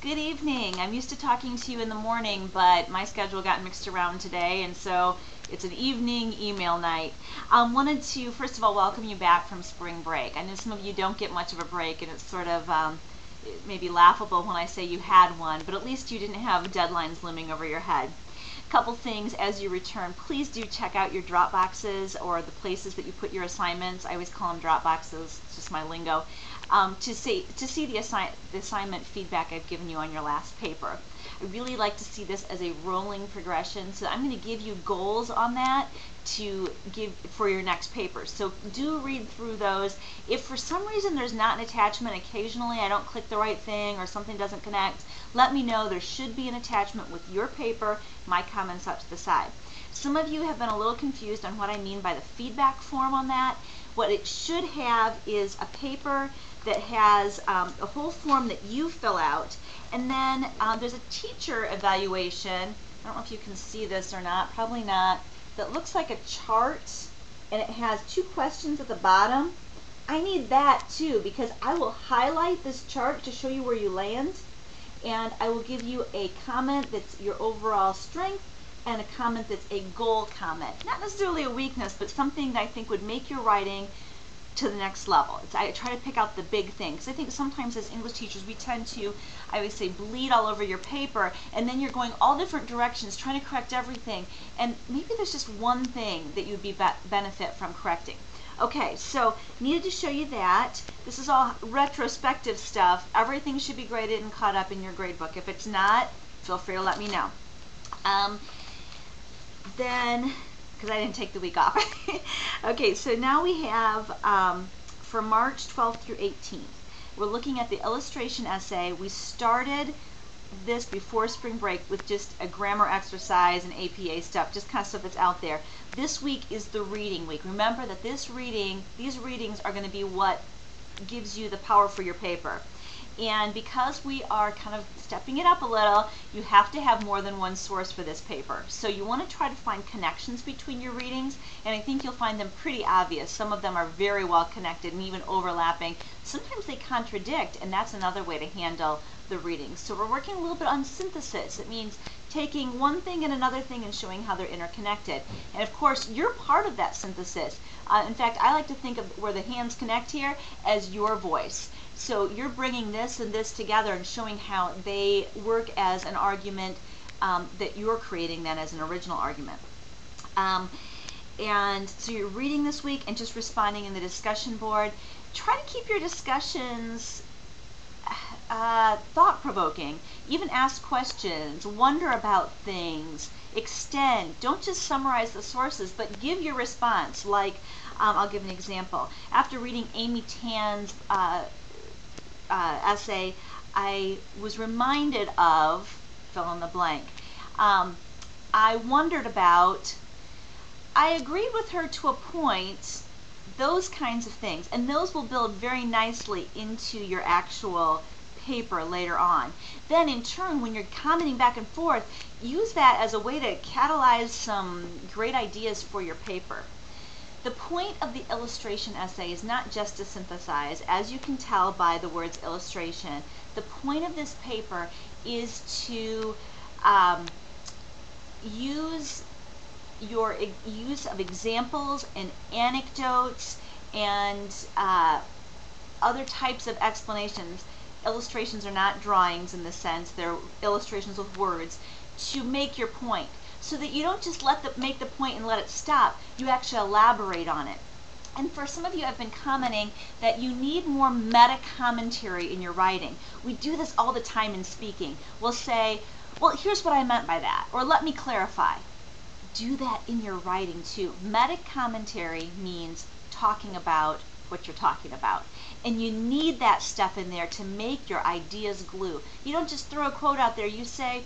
Good evening. I'm used to talking to you in the morning, but my schedule got mixed around today, and so it's an evening email night. Wanted to, first of all, welcome you back from spring break. I know some of you don't get much of a break, and it's sort of maybe laughable when I say you had one, but at least you didn't have deadlines looming over your head. Couple things as you return. Please do check out your drop boxes or the places that you put your assignments. I always call them drop boxes, it's just my lingo, to see the assignment feedback I've given you on your last paper. I really like to see this as a rolling progression, so I'm going to give you goals on that to give for your next paper. So do read through those. If for some reason there's not an attachment, occasionally I don't click the right thing or something doesn't connect, let me know. There should be an attachment with your paper, my comments up to the side. Some of you have been a little confused on what I mean by the feedback form on that. What it should have is a paper that has a whole form that you fill out, and then there's a teacher evaluation. I don't know if you can see this or not, probably not, that looks like a chart, and it has 2 questions at the bottom. I need that too, because I will highlight this chart to show you where you land, and I will give you a comment that's your overall strength and a comment that's a goal comment. Not necessarily a weakness, but something that I think would make your writing to the next level. I try to pick out the big things. I think sometimes as English teachers we tend to, I always say, bleed all over your paper, and then you're going all different directions trying to correct everything, and maybe there's just one thing that you'd be benefit from correcting. Okay, so needed to show you that. This is all retrospective stuff. Everything should be graded and caught up in your grade book. If it's not, feel free to let me know. Then, because I didn't take the week off. Okay, so now we have for March 12th through 18th, we're looking at the illustration essay. We started this before spring break with just a grammar exercise and APA stuff, just kind of stuff that's out there. This week is the reading week. Remember that these readings are going to be what gives you the power for your paper. And because we are kind of stepping it up a little, you have to have more than one source for this paper. So you want to try to find connections between your readings, and I think you'll find them pretty obvious. Some of them are very well connected and even overlapping. Sometimes they contradict, and that's another way to handle the readings. So we're working a little bit on synthesis. It means taking one thing and another thing and showing how they're interconnected. And of course, you're part of that synthesis. In fact, I like to think of where the hands connect here as your voice. So you're bringing this and this together and showing how they work as an argument that you're creating then as an original argument. And so you're reading this week and just responding in the discussion board. Try to keep your discussions thought-provoking. Even ask questions, wonder about things, extend. Don't just summarize the sources, but give your response. Like, I'll give an example. After reading Amy Tan's essay, I was reminded of, fill in the blank. I wondered about, I agreed with her to a point, those kinds of things. And those will build very nicely into your actual paper later on. Then in turn, when you're commenting back and forth, use that as a way to catalyze some great ideas for your paper. The point of the illustration essay is not just to synthesize, as you can tell by the words illustration. The point of this paper is to use your use of examples and anecdotes and other types of explanations. Illustrations are not drawings in this sense, they're illustrations with words, to make your point. So that you don't just make the point and let it stop, you actually elaborate on it. And for some of you, I've been commenting that you need more meta commentary in your writing. We do this all the time in speaking. We'll say, well, here's what I meant by that, or let me clarify. Do that in your writing too. Meta commentary means talking about what you're talking about. And you need that stuff in there to make your ideas glue. You don't just throw a quote out there, you say,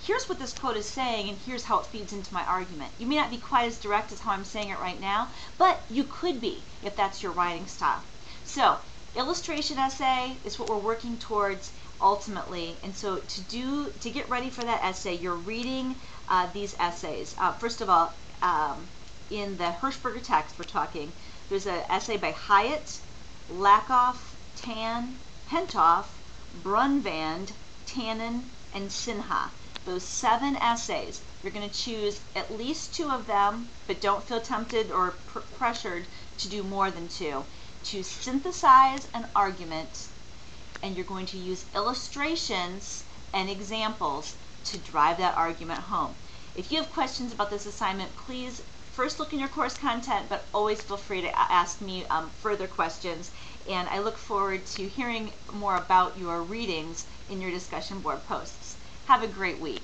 here's what this quote is saying, and here's how it feeds into my argument. You may not be quite as direct as how I'm saying it right now, but you could be if that's your writing style. So, illustration essay is what we're working towards ultimately. And so to get ready for that essay, you're reading these essays. First of all, in the Hirschberger text we're talking, there's an essay by Hyatt, Lakoff, Tan, Pentoff, Brunvand, Tannen, and Sinha. Those 7 essays. You're going to choose at least 2 of them, but don't feel tempted or pressured to do more than 2. To synthesize an argument, and you're going to use illustrations and examples to drive that argument home. If you have questions about this assignment, please first look in your course content, but always feel free to ask me further questions. And I look forward to hearing more about your readings in your discussion board posts. Have a great week.